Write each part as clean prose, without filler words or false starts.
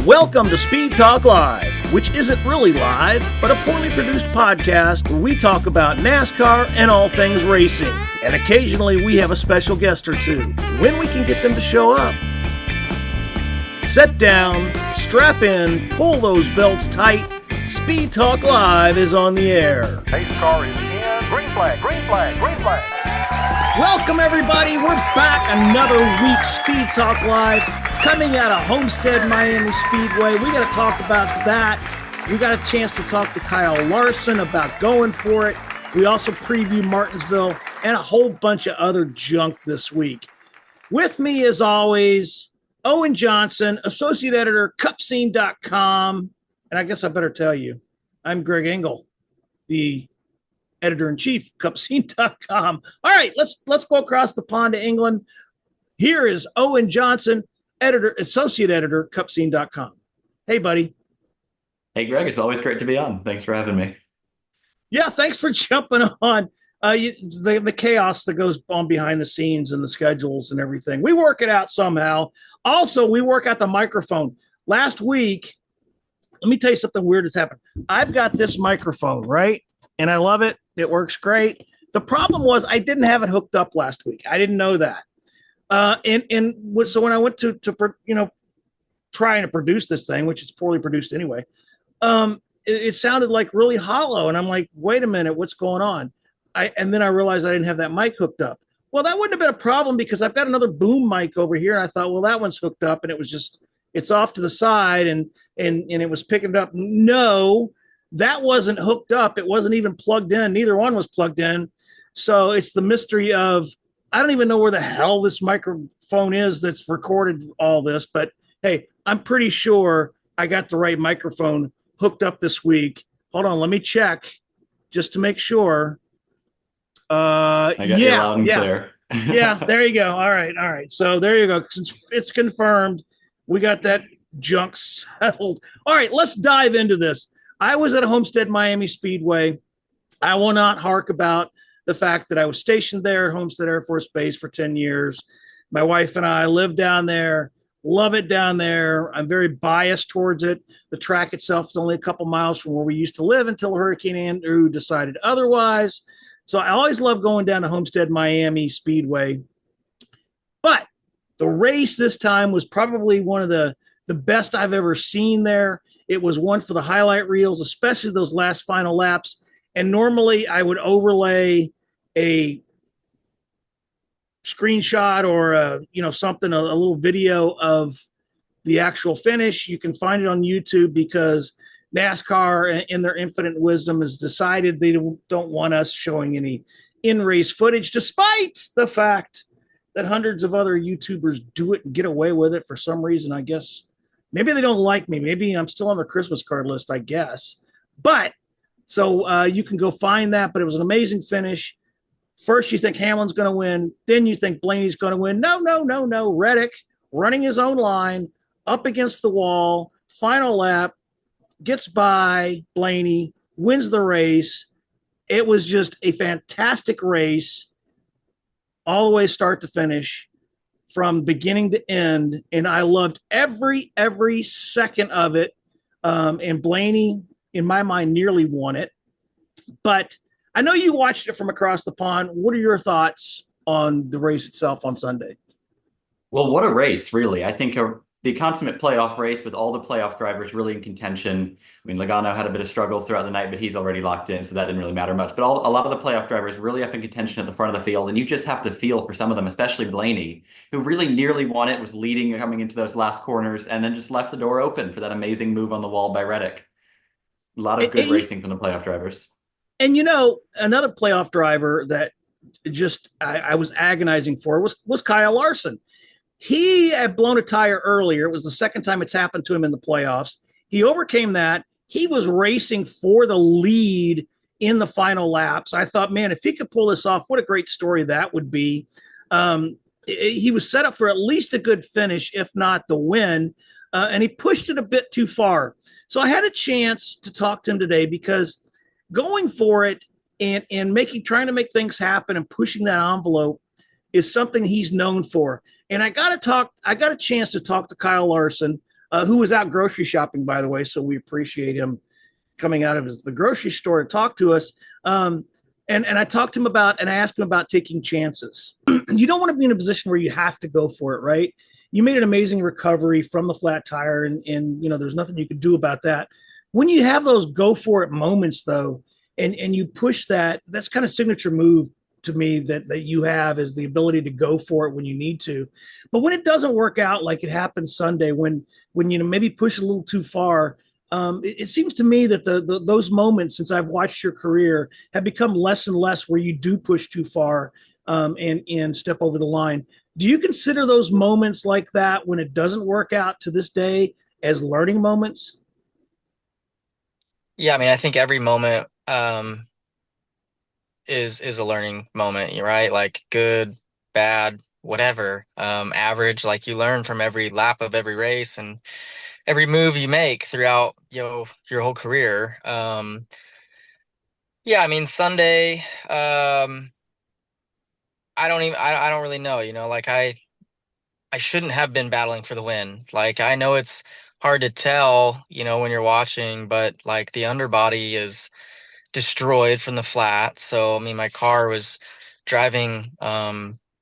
Welcome to Speed Talk Live, which isn't really live, but a poorly produced podcast where we talk about NASCAR and all things racing. And occasionally we have a special guest or two, when we can get them to show up. Sit down, strap in, pull those belts tight. Speed Talk Live is on the air. Pace car is in. Green flag, green flag, green flag. Welcome everybody, we're back another week, Speed Talk Live. Coming out of Homestead-Miami Speedway, we got to talk about that. We got a chance to talk to Kyle Larson about going for it. We also preview Martinsville and a whole bunch of other junk this week. With me, as always, Owen Johnson, Associate Editor, CupScene.com. And I guess I better tell you, I'm Greg Engel, the Editor-in-Chief, CupScene.com. All right, let's go across the pond to England. Here is Owen Johnson, Associate Editor, CupScene.com. Hey, buddy. Hey, Greg. It's always great to be on. Thanks for having me. Yeah, thanks for jumping on. The chaos that goes on behind the scenes and the schedules and everything. We work it out somehow. Also, we work out the microphone. Last week, let me tell you something weird that's happened. I've got this microphone, right? And I love it. It works great. The problem was I didn't have it hooked up last week. I didn't know that. So when I went to trying to produce this thing, which is poorly produced anyway, it sounded like really hollow. And I'm like, wait a minute, what's going on? And then I realized I didn't have that mic hooked up. Well, that wouldn't have been a problem because I've got another boom mic over here. And I thought, well, that one's hooked up and it's off to the side and it was picking it up. No, that wasn't hooked up. It wasn't even plugged in. Neither one was plugged in. So it's the mystery of, I don't even know where the hell this microphone is that's recorded all this, but hey, I'm pretty sure I got the right microphone hooked up this week. Hold on, let me check just to make sure. I got you loud and clear. Yeah, there you go. All right. So there you go. Since it's confirmed, we got that junk settled. All right, let's dive into this. I was at Homestead-Miami Speedway. I will not hark about the fact that I was stationed there at Homestead Air Force Base for 10 years. My wife and I live down there, love it down there. I'm very biased towards it. The track itself is only a couple miles from where we used to live until Hurricane Andrew decided otherwise. So I always love going down to Homestead-Miami Speedway. But the race this time was probably one of the best I've ever seen there. It was one for the highlight reels, especially those last final laps. And normally I would overlay a screenshot or a little video of the actual finish. You can find it on YouTube because NASCAR, in their infinite wisdom, has decided they don't want us showing any in-race footage, despite the fact that hundreds of other YouTubers do it and get away with it for some reason. I guess maybe they don't like me. Maybe I'm still on their Christmas card list, I guess. But so you can go find that, but it was an amazing finish. First, you think Hamlin's going to win. Then you think Blaney's going to win. No. Reddick running his own line up against the wall. Final lap, gets by Blaney, wins the race. It was just a fantastic race all the way start to finish from beginning to end. And I loved every second of it. And Blaney, in my mind, nearly won it. But I know you watched it from across the pond. What are your thoughts on the race itself on Sunday? Well, what a race, really. I think the consummate playoff race with all the playoff drivers really in contention. I mean, Logano had a bit of struggles throughout the night, but he's already locked in, so that didn't really matter much. But a lot of the playoff drivers really up in contention at the front of the field, and you just have to feel for some of them, especially Blaney, who really nearly won it, was leading coming into those last corners, and then just left the door open for that amazing move on the wall by Reddick. A lot of good racing from the playoff drivers. And, another playoff driver that just I was agonizing for was Kyle Larson. He had blown a tire earlier. It was the second time it's happened to him in the playoffs. He overcame that. He was racing for the lead in the final laps. I thought, man, if he could pull this off, what a great story that would be. He was set up for at least a good finish, if not the win. And he pushed it a bit too far. So I had a chance to talk to him today because going for it and trying to make things happen and pushing that envelope is something he's known for. And I got a chance to talk to Kyle Larson who was out grocery shopping, by the way. So we appreciate him coming out of the grocery store to talk to us. And I talked to him about, and I asked him about taking chances. You don't want to be in a position where you have to go for it, right? You made an amazing recovery from the flat tire, and there's nothing you could do about that. When you have those go for it moments, though, and you push that, that's kind of signature move to me that you have is the ability to go for it when you need to. But when it doesn't work out, like it happened Sunday, when maybe push a little too far, it seems to me that those moments since I've watched your career have become less and less where you do push too far and step over the line. Do you consider those moments like that when it doesn't work out to this day as learning moments? Yeah, I mean, I think every moment is a learning moment, you're right? Like good, bad, whatever. Average, like you learn from every lap of every race and every move you make throughout, your whole career. Yeah, I mean, Sunday, I don't really know, like I shouldn't have been battling for the win. Like I know it's hard to tell, when you're watching, but like the underbody is destroyed from the flat. So I mean my car was driving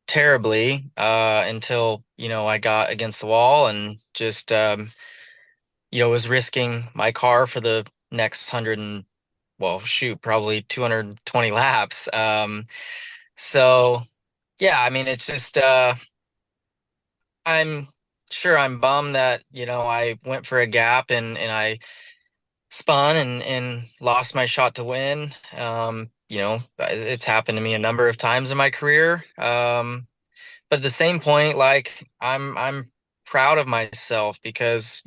terribly until, I got against the wall and just was risking my car for the next 100 and well shoot probably 220 laps. So yeah, I mean it's just I'm sure I'm bummed that, I went for a gap and I spun and lost my shot to win. It's happened to me a number of times in my career. But at the same point, like I'm proud of myself because,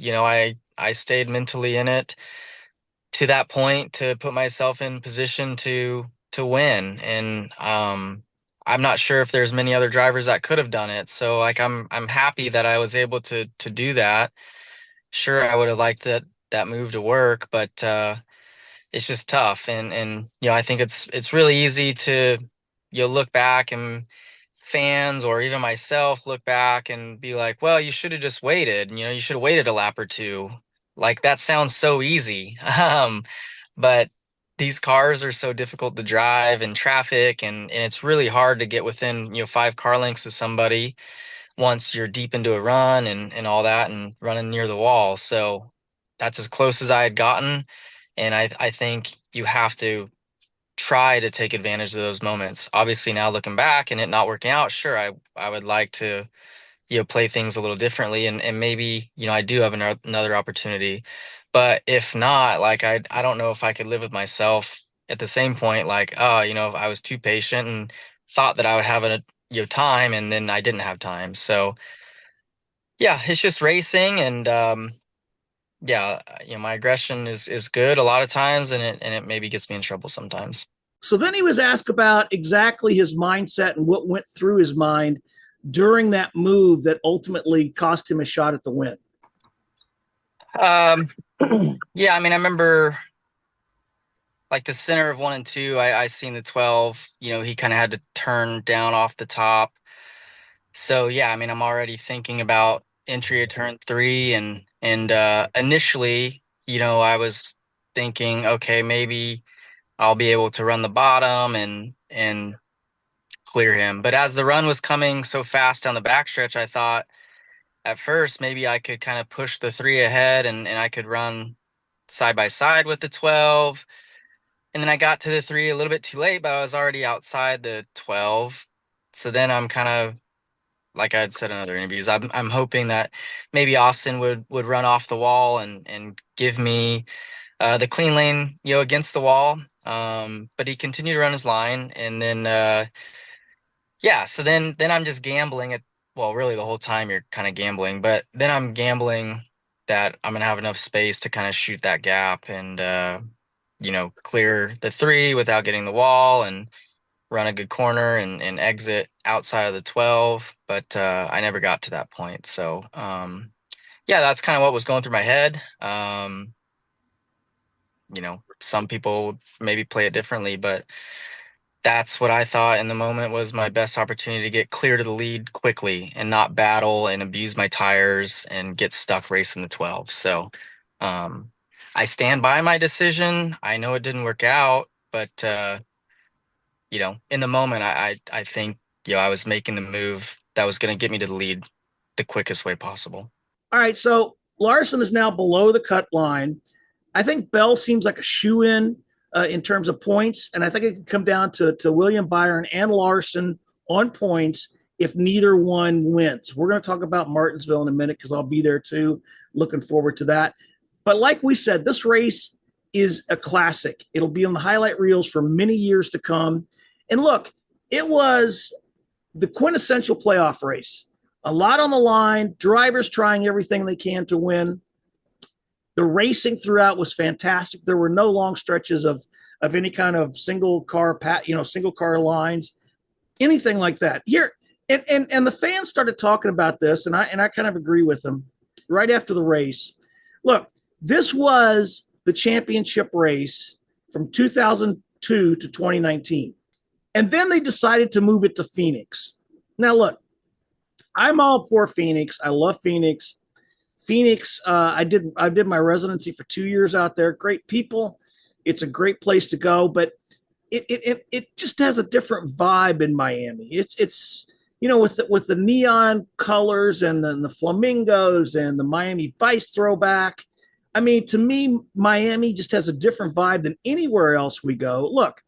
I stayed mentally in it to that point to put myself in position to win. And I'm not sure if there's many other drivers that could have done it. So like I'm happy that I was able to do that. Sure, I would have liked that move to work, but it's just tough. And I think it's really easy to look back and fans or even myself look back and be like, well, you should have just waited. You should have waited a lap or two. Like that sounds so easy. But these cars are so difficult to drive in traffic and it's really hard to get within, 5 car lengths of somebody once you're deep into a run and all that and running near the wall. So that's as close as I had gotten. And I think you have to try to take advantage of those moments. Obviously now looking back and it not working out, sure, I would like to, play things a little differently and maybe, I do have another opportunity. But if not, like I don't know if I could live with myself at the same point, like, oh, if I was too patient and thought that I would have a time and then I didn't have time. So yeah, it's just racing and yeah, my aggression is good a lot of times and it maybe gets me in trouble sometimes. So then he was asked about exactly his mindset and what went through his mind during that move that ultimately cost him a shot at the win. Um yeah, I mean I remember like the center of 1 and 2, I seen the 12, he kind of had to turn down off the top. So yeah, I mean I'm already thinking about entry of turn 3 and initially, I was thinking, okay, maybe I'll be able to run the bottom and clear him. But as the run was coming so fast down the backstretch, I thought at first maybe I could kind of push the 3 ahead and I could run side by side with the 12. And then I got to the 3 a little bit too late, but I was already outside the 12. So then I'm kind of like I had said in other interviews, I'm hoping that maybe Austin would run off the wall and give me the clean lane, against the wall. But he continued to run his line, and then yeah, so then I'm just gambling at well, really the whole time you're kind of gambling, but then I'm gambling that I'm gonna have enough space to kind of shoot that gap and clear the 3 without getting the wall and run a good corner and exit outside of the 12, but I never got to that point. So yeah, that's kind of what was going through my head. Some people maybe play it differently, but That's what I thought in the moment was my best opportunity to get clear to the lead quickly and not battle and abuse my tires and get stuck racing the 12. So um, I stand by my decision. I know it didn't work out, but in the moment, I think I was making the move that was going to get me to the lead the quickest way possible. All right, so Larson is now below the cut line. I think Bell seems like a shoe in terms of points, and I think it could come down to William Byron and Larson on points if neither one wins. We're going to talk about Martinsville in a minute because I'll be there too. Looking forward to that. But like we said, this race is a classic. It'll be on the highlight reels for many years to come. And look, it was the quintessential playoff race. A lot on the line, drivers trying everything they can to win. The racing throughout was fantastic. There were no long stretches of any kind of single car lines, anything like that. Here, and the fans started talking about this, and I kind of agree with them right after the race. Look, this was the championship race from 2002 to 2019. And then they decided to move it to Phoenix. Now, look, I'm all for Phoenix. I love Phoenix. Phoenix, I did my residency for 2 years out there. Great people. It's a great place to go, but it just has a different vibe in Miami. It's with the neon colors and the flamingos and the Miami Vice throwback. I mean, to me, Miami just has a different vibe than anywhere else we go. Look,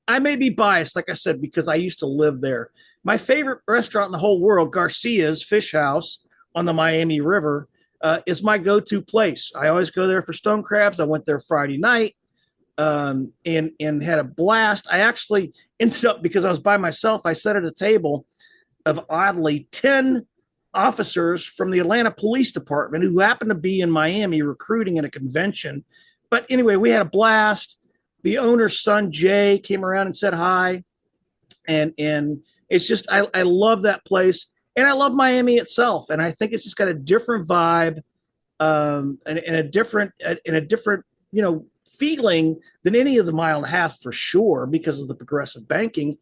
I may be biased, like I said, because I used to live there. My favorite restaurant in the whole world, Garcia's Fish House on the Miami River, is my go-to place. I always go there for stone crabs. I went there Friday night and had a blast. I actually ended up, because I was by myself, I sat at a table of oddly 10 officers from the Atlanta Police Department who happened to be in Miami recruiting at a convention. But anyway, we had a blast. The owner's son, Jay, came around and said hi. And it's just, I love that place. And I love Miami itself. And I think it's just got a different vibe and a different, feeling than any of the mile and a half for sure because of the progressive banking.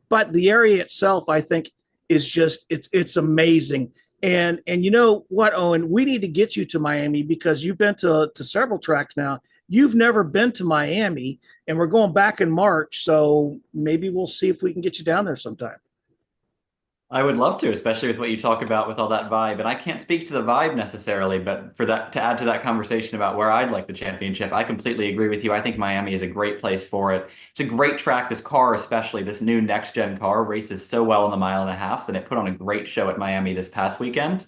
But the area itself, I think, is just, it's amazing. And you know what, Owen, we need to get you to Miami because you've been to several tracks now. You've never been to Miami, and we're going back in March. So maybe we'll see if we can get you down there sometime. I would love to, especially with what you talk about with all that vibe. And I can't speak to the vibe necessarily, but for that to add to that conversation about where I'd like the championship, I completely agree with you. I think Miami is a great place for it. It's a great track. This car, especially this new next gen car, races so well in the mile and a half, and it put on a great show at Miami this past weekend.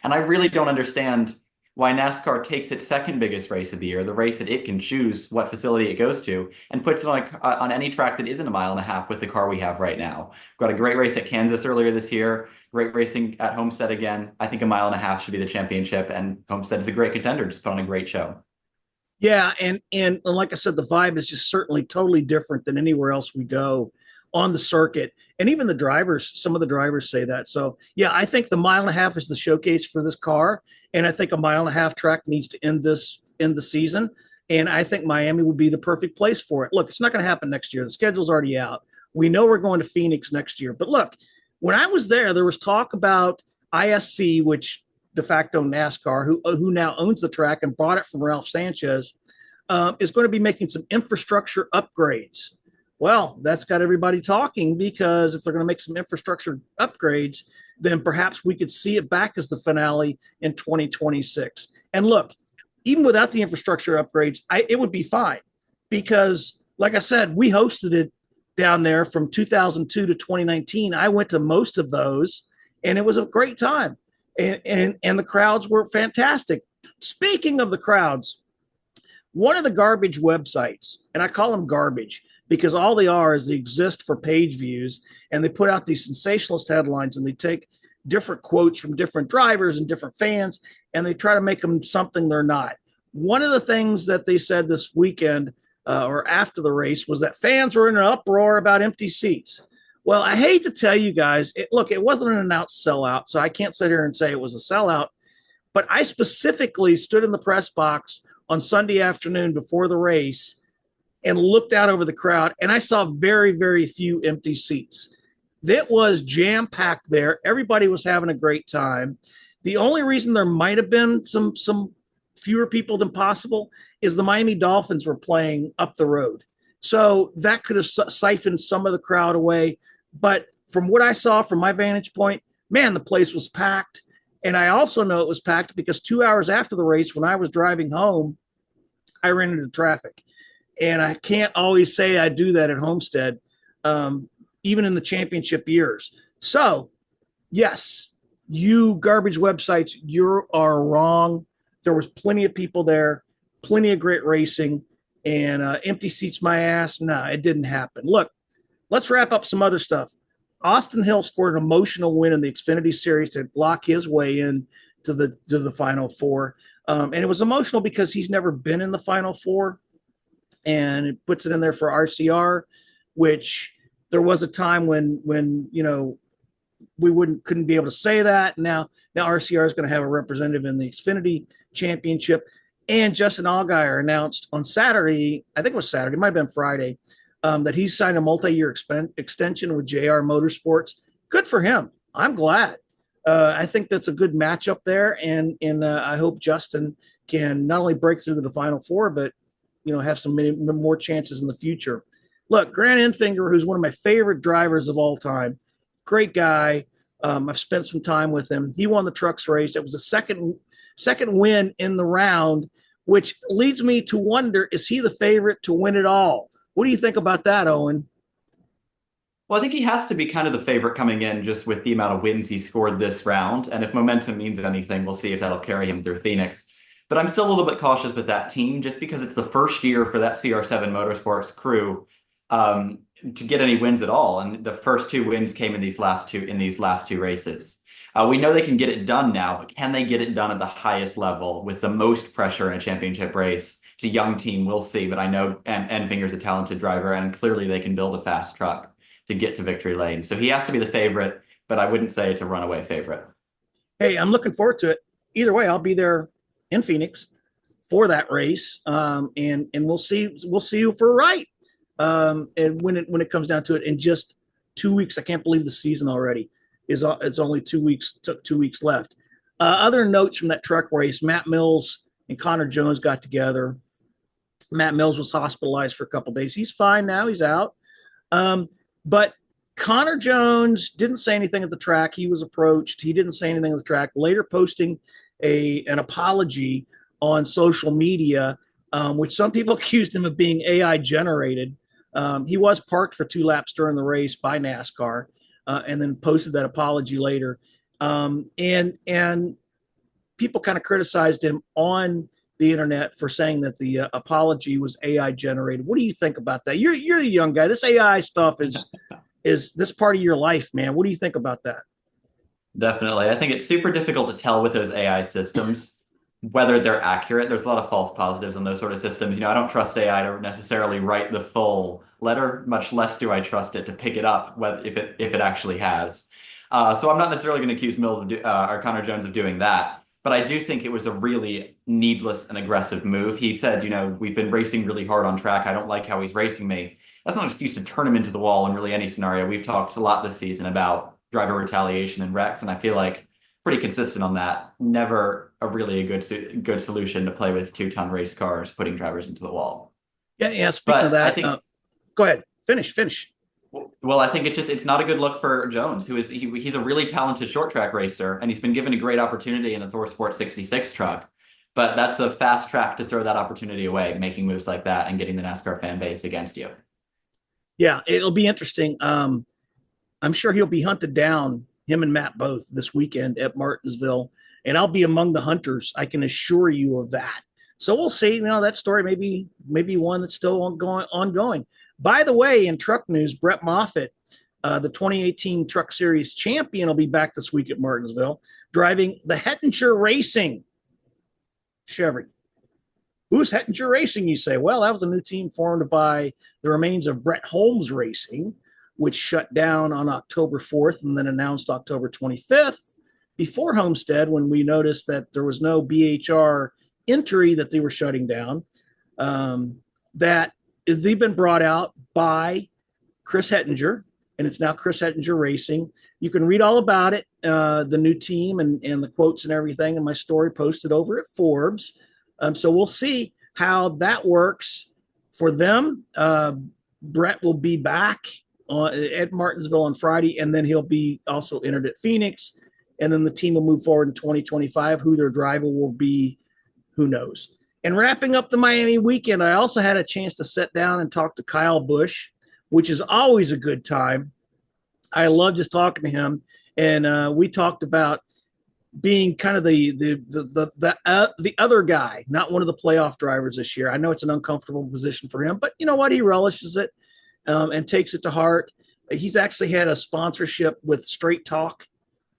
And I really don't understand why NASCAR takes its second biggest race of the year, the race that it can choose what facility it goes to, and puts it on any track that isn't a mile and a half with the car we have right now. We've got a great race at Kansas earlier this year, great racing at Homestead again. I think a mile and a half should be the championship, and Homestead is a great contender, just put on a great show. Yeah, and like I said, the vibe is just certainly totally different than anywhere else we go on the circuit. And even the drivers, some of the drivers say that. So yeah, I think the mile and a half is the showcase for this car. And I think a mile and a half track needs to end the season. And I think Miami would be the perfect place for it. Look, it's not going to happen next year. The schedule's already out. We know we're going to Phoenix next year. But look, when I was there was talk about ISC, which de facto NASCAR, who now owns the track and bought it from Ralph Sanchez, is going to be making some infrastructure upgrades. Well, that's got everybody talking because if they're going to make some infrastructure upgrades, then perhaps we could see it back as the finale in 2026. And look, even without the infrastructure upgrades, it would be fine because, like I said, we hosted it down there from 2002 to 2019. I went to most of those, and it was a great time. And the crowds were fantastic. Speaking of the crowds, one of the garbage websites, and I call them garbage because all they are is they exist for page views, and they put out these sensationalist headlines, and they take different quotes from different drivers and different fans, and they try to make them something they're not. One of the things that they said this weekend or after the race was that fans were in an uproar about empty seats. Well, I hate to tell you guys, it wasn't an announced sellout, so I can't sit here and say it was a sellout, but I specifically stood in the press box on Sunday afternoon before the race and looked out over the crowd, and I saw very, very few empty seats. It was jam packed there. Everybody was having a great time. The only reason there might have been some fewer people than possible is the Miami Dolphins were playing up the road, so that could have siphoned some of the crowd away. But from what I saw from my vantage point, man, the place was packed. And I also know it was packed because 2 hours after the race, when I was driving home, I ran into traffic. And I can't always say I do that at Homestead, even in the championship years. So, yes, you garbage websites, you are wrong. There was plenty of people there, plenty of great racing, and empty seats my ass. No, it didn't happen. Look, let's wrap up some other stuff. Austin Hill scored an emotional win in the Xfinity Series to lock his way in to the Final Four. And it was emotional because he's never been in the Final Four, and it puts it in there for RCR, which there was a time when we couldn't be able to say that. Now RCR is going to have a representative in the Xfinity Championship. And Justin Allgaier announced on Saturday, I think it was Saturday, it might have been Friday, that he's signed a multi-year extension with JR Motorsports. Good for him. I'm glad. I think that's a good matchup there, and I hope Justin can not only break through to the Final Four, but have some more chances in the future. Look, Grant Enfinger, who's one of my favorite drivers of all time, great guy. I've spent some time with him. He won the trucks race. It was a second win in the round, which leads me to wonder: is he the favorite to win it all? What do you think about that, Owen? Well, I think he has to be kind of the favorite coming in just with the amount of wins he scored this round. And if momentum means anything, we'll see if that'll carry him through Phoenix. But I'm still a little bit cautious with that team just because it's the first year for that CR7 Motorsports crew to get any wins at all. And the first two wins came in these last two races. We know they can get it done now, but can they get it done at the highest level with the most pressure in a championship race? It's a young team, we'll see, but I know Enfinger's a talented driver, and clearly they can build a fast truck to get to victory lane. So he has to be the favorite, but I wouldn't say it's a runaway favorite. Hey, I'm looking forward to it. Either way, I'll be there in Phoenix for that race, and we'll see if we're right. And when it comes down to it, in just 2 weeks, I can't believe the season already it's only 2 weeks. Took 2 weeks left. Other notes from that truck race: Matt Mills and Connor Jones got together. Matt Mills was hospitalized for a couple of days. He's fine now. He's out. But Connor Jones didn't say anything at the track. He was approached. He didn't say anything at the track, later posting an apology on social media, which some people accused him of being AI generated. He was parked for 2 laps during the race by NASCAR, and then posted that apology later. And people kind of criticized him on the internet for saying that the apology was AI generated. What do you think about that? You're a young guy. This AI stuff is this part of your life, man. What do you think about that? Definitely. I think it's super difficult to tell with those AI systems whether they're accurate. There's a lot of false positives on those sort of systems. I don't trust AI to necessarily write the full letter, much less do I trust it to pick it up if it actually has. So I'm not necessarily going to accuse or Connor Jones of doing that. But I do think it was a really needless and aggressive move. He said, we've been racing really hard on track. I don't like how he's racing me. That's not an excuse to turn him into the wall in really any scenario. We've talked a lot this season about driver retaliation and wrecks, and I feel like pretty consistent on that. Never a really good solution to play with 2-ton race cars, putting drivers into the wall. Yeah. Speaking of that, go ahead. Finish. Well, I think it's not a good look for Jones, he's a really talented short track racer, and he's been given a great opportunity in the Thor Sport 66 truck. But that's a fast track to throw that opportunity away, making moves like that and getting the NASCAR fan base against you. Yeah, it'll be interesting. I'm sure he'll be hunted down, him and Matt both, this weekend at Martinsville, and I'll be among the hunters. I can assure you of that. So we'll see. That story may be one that's still ongoing. By the way, in truck news, Brett Moffitt, the 2018 Truck Series champion, will be back this week at Martinsville, driving the Hettinger Racing Chevy. Who's Hettinger Racing, you say? Well, that was a new team formed by the remains of Brett Holmes Racing, which shut down on October 4th and then announced October 25th before Homestead, when we noticed that there was no BHR entry that they were shutting down. That they've been brought out by Chris Hettinger, and it's now Chris Hettinger Racing. You can read all about it, the new team and the quotes and everything, and my story posted over at Forbes. So we'll see how that works for them. Brett will be back at Martinsville on Friday, and then he'll be also entered at Phoenix. And then the team will move forward in 2025. Who their driver will be, who knows? And wrapping up the Miami weekend, I also had a chance to sit down and talk to Kyle Busch, which is always a good time. I love just talking to him. And we talked about being kind of the other guy, not one of the playoff drivers this year. I know it's an uncomfortable position for him, but you know what? He relishes it and takes it to heart. He's actually had a sponsorship with Straight Talk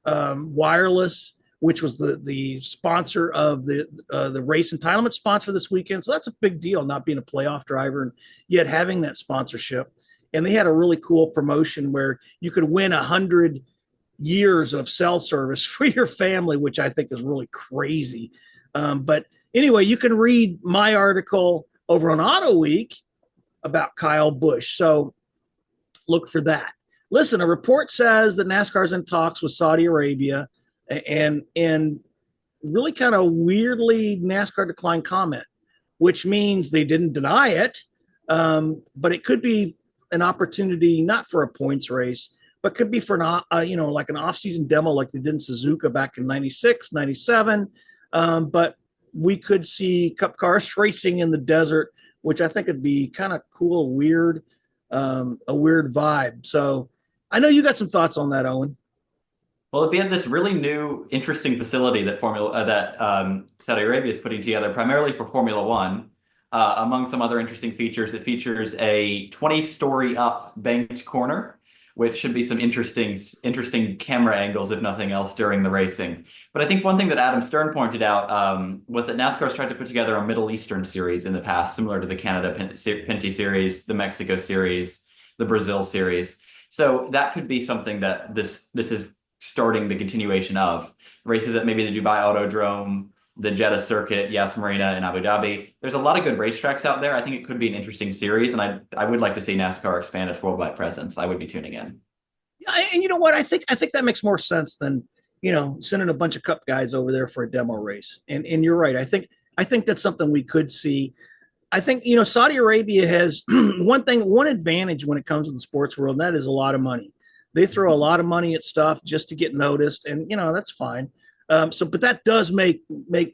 Wireless, which was the sponsor of the race entitlement sponsor this weekend. So that's a big deal, not being a playoff driver and yet having that sponsorship. And they had a really cool promotion where you could win 100 years of cell service for your family, which I think is really crazy. But anyway, you can read my article over on Auto Week about Kyle Busch. So look for that. Listen, a report says that NASCAR is in talks with Saudi Arabia, and really kind of weirdly, NASCAR declined comment, which means they didn't deny it, but it could be an opportunity not for a points race, but could be for like an off-season demo like they did in Suzuka back in 96, 97. But we could see Cup cars racing in the desert, which I think would be kind of cool, weird, a weird vibe. So I know you got some thoughts on that, Owen. Well, it'd be at this really new, interesting facility that Saudi Arabia is putting together, primarily for Formula One. Among some other interesting features, it features a 20-story up banked corner, which should be some interesting camera angles, if nothing else, during the racing. But I think one thing that Adam Stern pointed out was that NASCAR's tried to put together a Middle Eastern series in the past, similar to the Canada Pinty series, the Mexico series, the Brazil series. So that could be something that this is starting the continuation of. Races at maybe the Dubai Autodrome, the Jeddah Circuit, Yas Marina, and Abu Dhabi. There's a lot of good racetracks out there. I think it could be an interesting series, and I would like to see NASCAR expand its worldwide presence. I would be tuning in. Yeah, and you know what? I think that makes more sense than sending a bunch of Cup guys over there for a demo race. And you're right. I think that's something we could see. I think Saudi Arabia has one advantage when it comes to the sports world, and that is a lot of money. They throw a lot of money at stuff just to get noticed, and that's fine. But that does make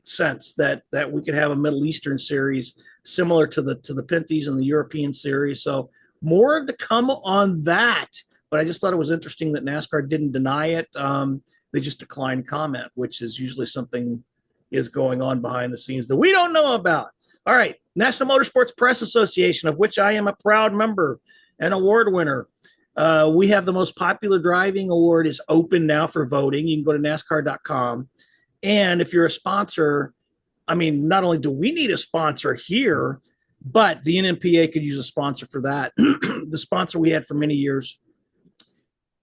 sense that we could have a Middle Eastern series similar to the Pinties and the European series. So more to come on that. But I just thought it was interesting that NASCAR didn't deny it. They just declined comment, which is usually something is going on behind the scenes that we don't know about. All right, National Motorsports Press Association, of which I am a proud member and award winner. We have the most popular driving award is open now for voting. You can go to NASCAR.com. And if you're a sponsor, I mean, not only do we need a sponsor here, but the NMPA could use a sponsor for that. The sponsor we had for many years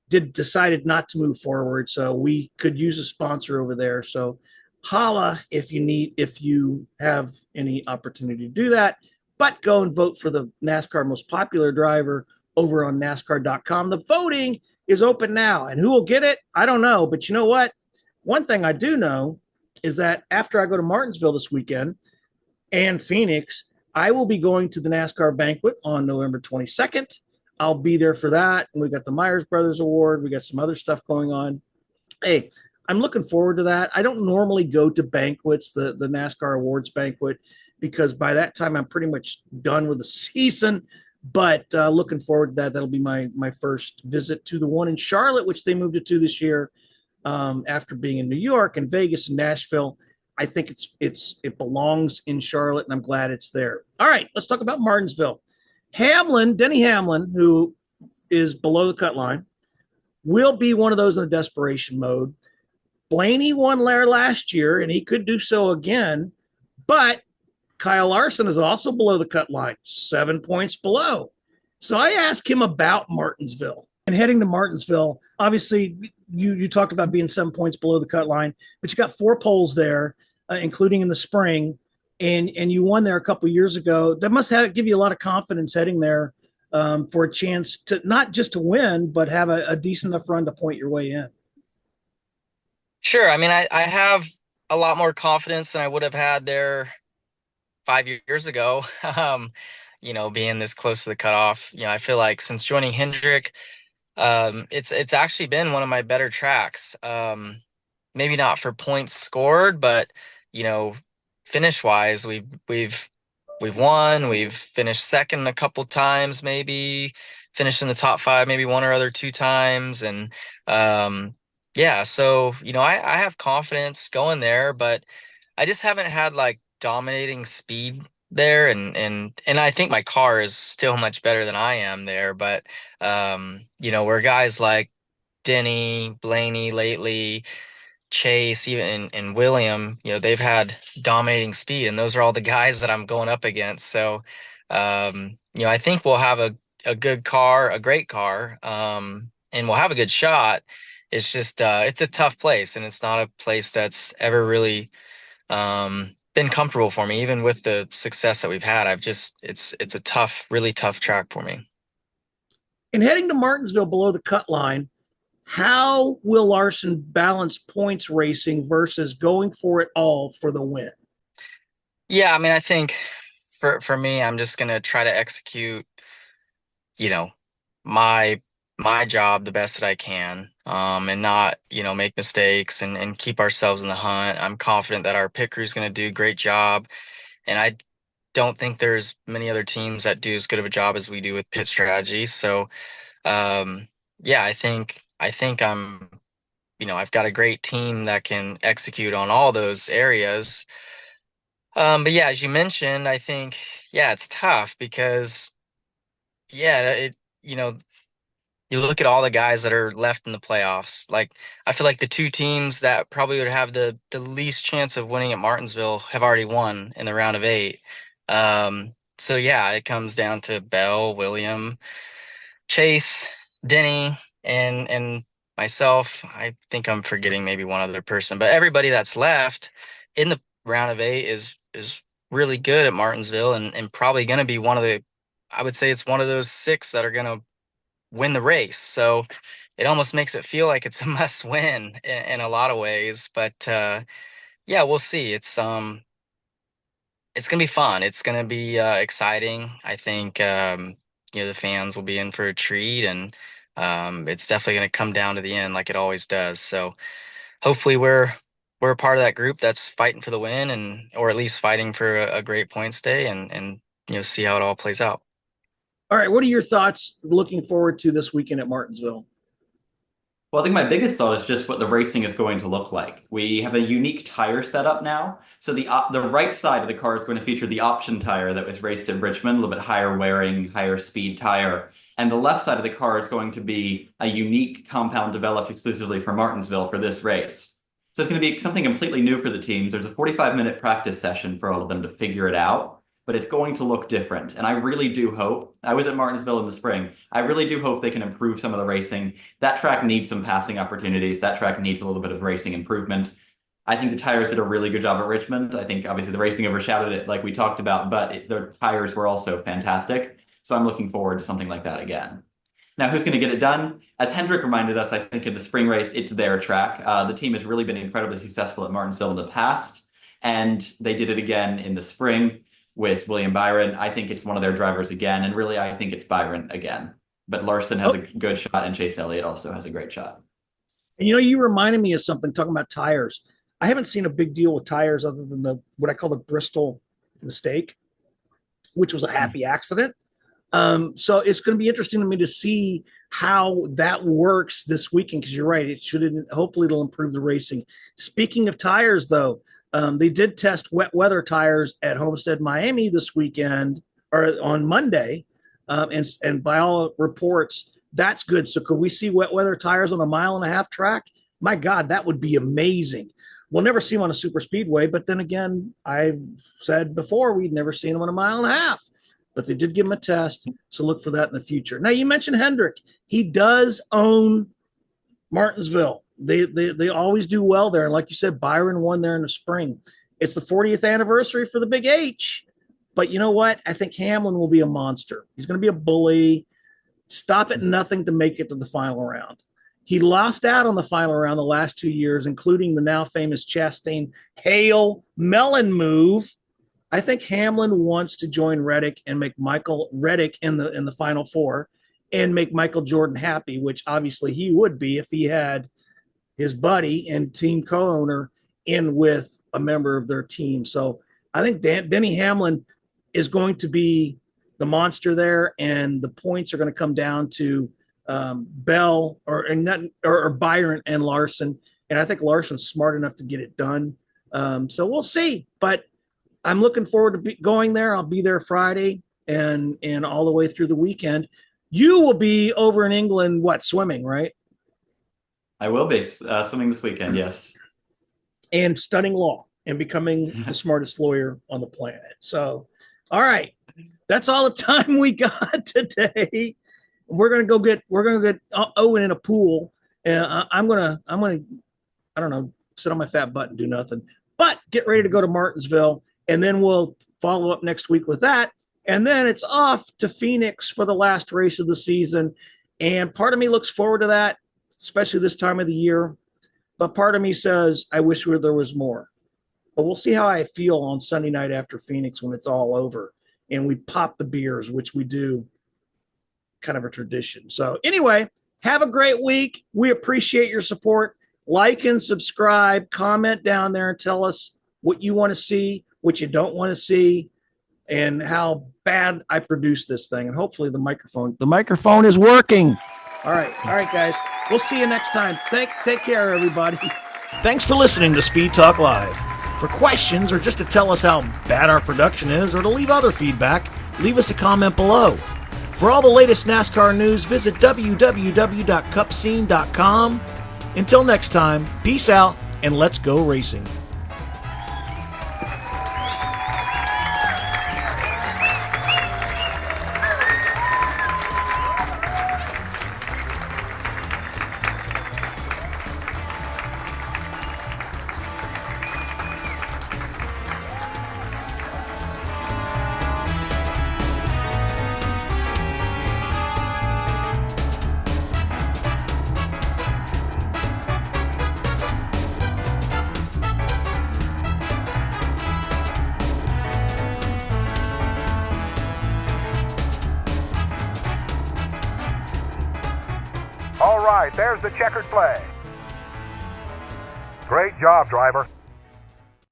decided not to move forward. So we could use a sponsor over there. So holla if you have any opportunity to do that, but go and vote for the NASCAR most popular driver over on NASCAR.com. The voting is open now, and who will get it? I don't know, but you know what? One thing I do know is that after I go to Martinsville this weekend and Phoenix, I will be going to the NASCAR banquet on November 22nd. I'll be there for that. And we got the Myers Brothers Award. We got some other stuff going on. Hey, I'm looking forward to that. I don't normally go to banquets, the NASCAR awards banquet, because by that time I'm pretty much done with the season. But looking forward to that. That'll be my first visit to the one in Charlotte, which they moved it to this year after being in New York and Vegas and Nashville. I think it belongs in Charlotte, and I'm glad it's there. All right, let's talk about Martinsville. Denny Hamlin, who is below the cut line, will be one of those in a desperation mode. Blaney won there last year, and he could do so again, but Kyle Larson is also below the cut line, 7 points below. So I asked him about Martinsville. And heading to Martinsville, obviously, you talked about being 7 points below the cut line, but you got 4 poles there, including in the spring. and you won there a couple of years ago. That must have give you a lot of confidence heading there for a chance to not just to win, but have a decent enough run to point your way in. Sure. I mean, I have a lot more confidence than I would have had there 5 years ago. Being this close to the cutoff, I feel like since joining Hendrick, it's actually been one of my better tracks. Maybe not for points scored, but you know, finish wise, we've won. We've finished second a couple times, maybe finished in the top five, maybe one or other two times, and yeah. So I have confidence going there, but I just haven't had like dominating speed there, and I think my car is still much better than I am there, but where guys like Denny, Blaney lately, Chase, even and William, they've had dominating speed, and those are all the guys that I'm going up against. So, I think we'll have a good car, a great car, and we'll have a good shot. It's just it's a tough place, and it's not a place that's ever really been comfortable for me, even with the success that we've had. It's a tough, really tough track for me. And heading to Martinsville below the cut line, how will Larson balance points racing versus going for it all for the win? Yeah, I mean, I think for me, I'm just gonna try to execute, you know, my my job the best that I can, and not, make mistakes and keep ourselves in the hunt. I'm confident that our pit crew is gonna do a great job, and I don't think there's many other teams that do as good of a job as we do with pit strategy. So, yeah, I think I've got a great team that can execute on all those areas. But yeah, as you mentioned, I think, yeah, it's tough because, yeah, you look at all the guys that are left in the playoffs. Like, I feel like the two teams that probably would have the least chance of winning at Martinsville have already won in the round of eight. So yeah, it comes down to Bell, William, Chase, Denny, and myself. I think I'm forgetting maybe one other person, but everybody that's left in the round of eight is really good at Martinsville, and probably going to be one of the. I would say it's one of those six that are going to win the race. So it almost makes it feel like it's a must win in a lot of ways. But yeah, we'll see. It's gonna be fun. It's gonna be exciting. I think the fans will be in for a treat, and it's definitely gonna come down to the end like it always does. So hopefully we're a part of that group that's fighting for the win, and or at least fighting for a great points day, and see how it all plays out. All right, what are your thoughts looking forward to this weekend at Martinsville? Well, I think my biggest thought is just what the racing is going to look like. We have a unique tire setup now. So the right side of the car is going to feature the option tire that was raced at Richmond, a little bit higher wearing, higher speed tire. And the left side of the car is going to be a unique compound developed exclusively for Martinsville for this race. So it's going to be something completely new for the teams. There's a 45-minute practice session for all of them to figure it out, but it's going to look different. And I really do hope, I was at Martinsville in the spring, I really do hope they can improve some of the racing. That track needs some passing opportunities. That track needs a little bit of racing improvement. I think the tires did a really good job at Richmond. I think obviously the racing overshadowed it like we talked about, but the tires were also fantastic. So I'm looking forward to something like that again. Now, who's going to get it done? As Hendrick reminded us, I think in the spring race, it's their track. The team has really been incredibly successful at Martinsville in the past, and they did it again in the spring with William Byron. I think it's one of their drivers again, and really, I think it's Byron again. But Larson has a good shot, and Chase Elliott also has a great shot. And you reminded me of something talking about tires. I haven't seen a big deal with tires other than the what I call the Bristol mistake, which was a happy accident. So it's going to be interesting to me to see how that works this weekend, because you're right. It should hopefully it'll improve the racing. Speaking of tires, though, they did test wet weather tires at Homestead-Miami this weekend or on Monday, and by all reports, that's good. So could we see wet weather tires on a 1.5-mile track? My God, that would be amazing. We'll never see them on a super speedway, but then again, I said before we'd never seen them on a 1.5 miles. But they did give him a test, so look for that in the future. Now, you mentioned Hendrick. He does own Martinsville. They always do well there. And like you said, Byron won there in the spring. It's the 40th anniversary for the Big H. But you know what? I think Hamlin will be a monster. He's going to be a bully. Stop at nothing to make it to the final round. He lost out on the final round the last 2 years, including the now famous Chastain Hale Melon move. I think Hamlin wants to join Reddick and make Michael Reddick in the final four and make Michael Jordan happy, which obviously he would be if he had his buddy and team co-owner in with a member of their team. So I think Denny Hamlin is going to be the monster there, and the points are going to come down to Bell or Byron and Larson. And I think Larson's smart enough to get it done. So we'll see. But I'm looking forward to going there. I'll be there Friday and all the way through the weekend. You will be over in England, swimming, right? I will be swimming this weekend, yes. And studying law and becoming the smartest lawyer on the planet. So, all right. That's all the time we got today. We're gonna get Owen in a pool, and I'm gonna I don't know, sit on my fat butt and do nothing. But get ready to go to Martinsville, and then we'll follow up next week with that. And then it's off to Phoenix for the last race of the season. And part of me looks forward to that, especially this time of the year. But part of me says, I wish there was more. But we'll see how I feel on Sunday night after Phoenix when it's all over and we pop the beers, which we do, kind of a tradition. So anyway, have a great week. We appreciate your support. Like and subscribe, comment down there and tell us what you want to see, what you don't want to see, and how bad I produce this thing. And hopefully the microphone is working. All right, guys. We'll see you next time. Take care, everybody. Thanks for listening to Speed Talk Live. For questions or just to tell us how bad our production is or to leave other feedback, leave us a comment below. For all the latest NASCAR news, visit www.cupscene.com. Until next time, peace out and let's go racing. All right, there's the checkered flag. Great job, driver.